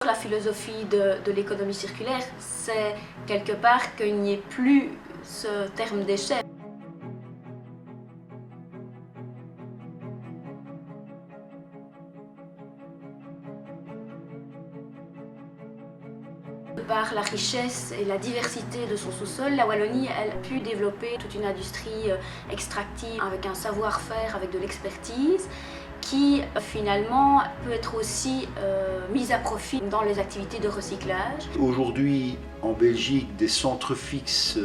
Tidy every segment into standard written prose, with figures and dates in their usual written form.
La philosophie de l'économie circulaire, c'est quelque part qu'il n'y ait plus ce terme déchet. Par la richesse et la diversité de son sous-sol, la Wallonie elle, a pu développer toute une industrie extractive avec un savoir-faire, avec de l'expertise, qui finalement peut être aussi mise à profit dans les activités de recyclage. Aujourd'hui, en Belgique, des centres fixes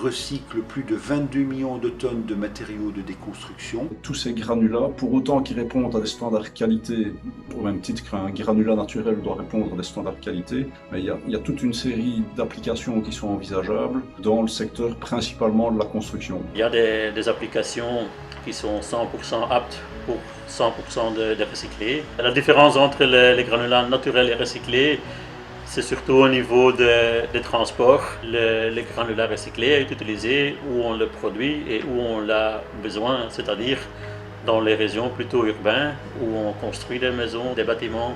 recyclent plus de 22 millions de tonnes de matériaux de déconstruction. Tous ces granulats, pour autant qu'ils répondent à des standards qualité, au même titre qu'un granulat naturel doit répondre à des standards qualité, mais il y a toute une série d'applications qui sont envisageables dans le secteur principalement de la construction. Il y a des applications qui sont 100% aptes pour 100% de recyclés. La différence entre les granulats naturels et recyclés, c'est surtout au niveau des transports. Le granulat recyclé est utilisé où on le produit et où on l'a besoin, c'est-à-dire dans les régions plutôt urbaines, où on construit des maisons, des bâtiments,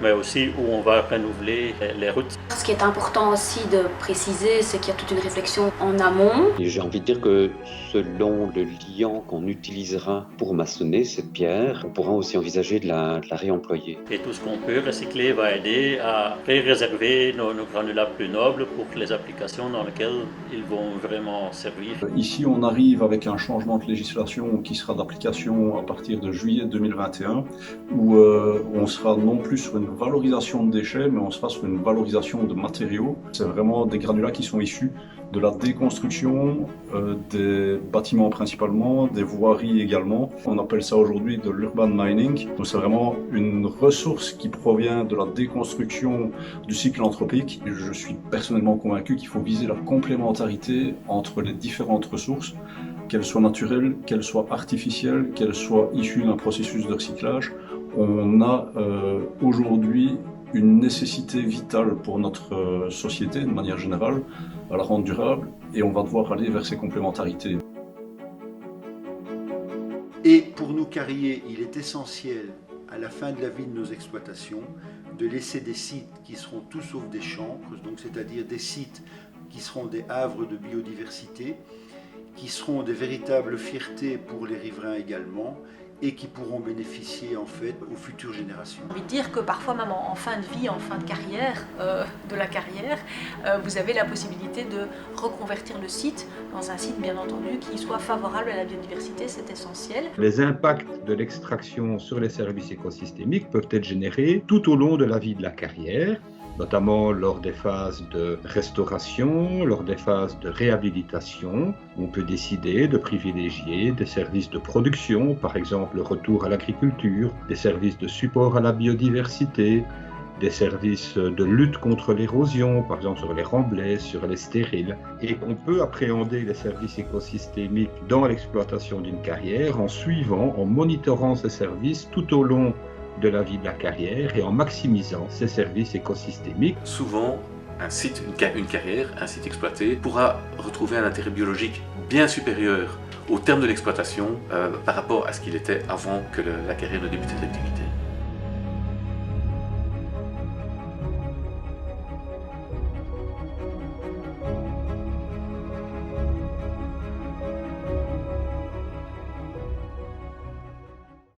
mais aussi où on va renouveler les routes. Ce qui est important aussi de préciser, c'est qu'il y a toute une réflexion en amont. Et j'ai envie de dire que selon le liant qu'on utilisera pour maçonner cette pierre, on pourra aussi envisager de la réemployer. Et tout ce qu'on peut recycler va aider à réserver nos granulats plus nobles pour les applications dans lesquelles ils vont vraiment servir. Ici, on arrive avec un changement de législation qui sera d'application à partir de juillet 2021, où on sera non plus sur une valorisation de déchets, mais on sera sur une valorisation de matériaux. C'est vraiment des granulats qui sont issus de la déconstruction des bâtiments principalement, des voiries également. On appelle ça aujourd'hui de l'urban mining. Donc c'est vraiment une ressource qui provient de la déconstruction du cycle anthropique. Et je suis personnellement convaincu qu'il faut viser la complémentarité entre les différentes ressources, qu'elles soient naturelles, qu'elles soient artificielles, qu'elles soient issues d'un processus de recyclage. On a aujourd'hui une nécessité vitale pour notre société de manière générale, à la rendre durable, et on va devoir aller vers ces complémentarités. Et pour nous carriers, il est essentiel, à la fin de la vie de nos exploitations, de laisser des sites qui seront tout sauf des chancres, donc c'est-à-dire des sites qui seront des havres de biodiversité, qui seront des véritables fiertés pour les riverains également, et qui pourront bénéficier en fait aux futures générations. J'ai envie de dire que parfois même en fin de vie, en fin de carrière, vous avez la possibilité de reconvertir le site dans un site bien entendu qui soit favorable à la biodiversité, c'est essentiel. Les impacts de l'extraction sur les services écosystémiques peuvent être générés tout au long de la vie de la carrière, notamment lors des phases de restauration, lors des phases de réhabilitation. On peut décider de privilégier des services de production, par exemple le retour à l'agriculture, des services de support à la biodiversité, des services de lutte contre l'érosion, par exemple sur les remblais, sur les stériles. Et on peut appréhender les services écosystémiques dans l'exploitation d'une carrière en suivant, en monitorant ces services tout au long de la vie de la carrière et en maximisant ces services écosystémiques. Souvent, un site, une carrière, un site exploité pourra retrouver un intérêt biologique bien supérieur au terme de l'exploitation par rapport à ce qu'il était avant que la carrière ne débute cette activité.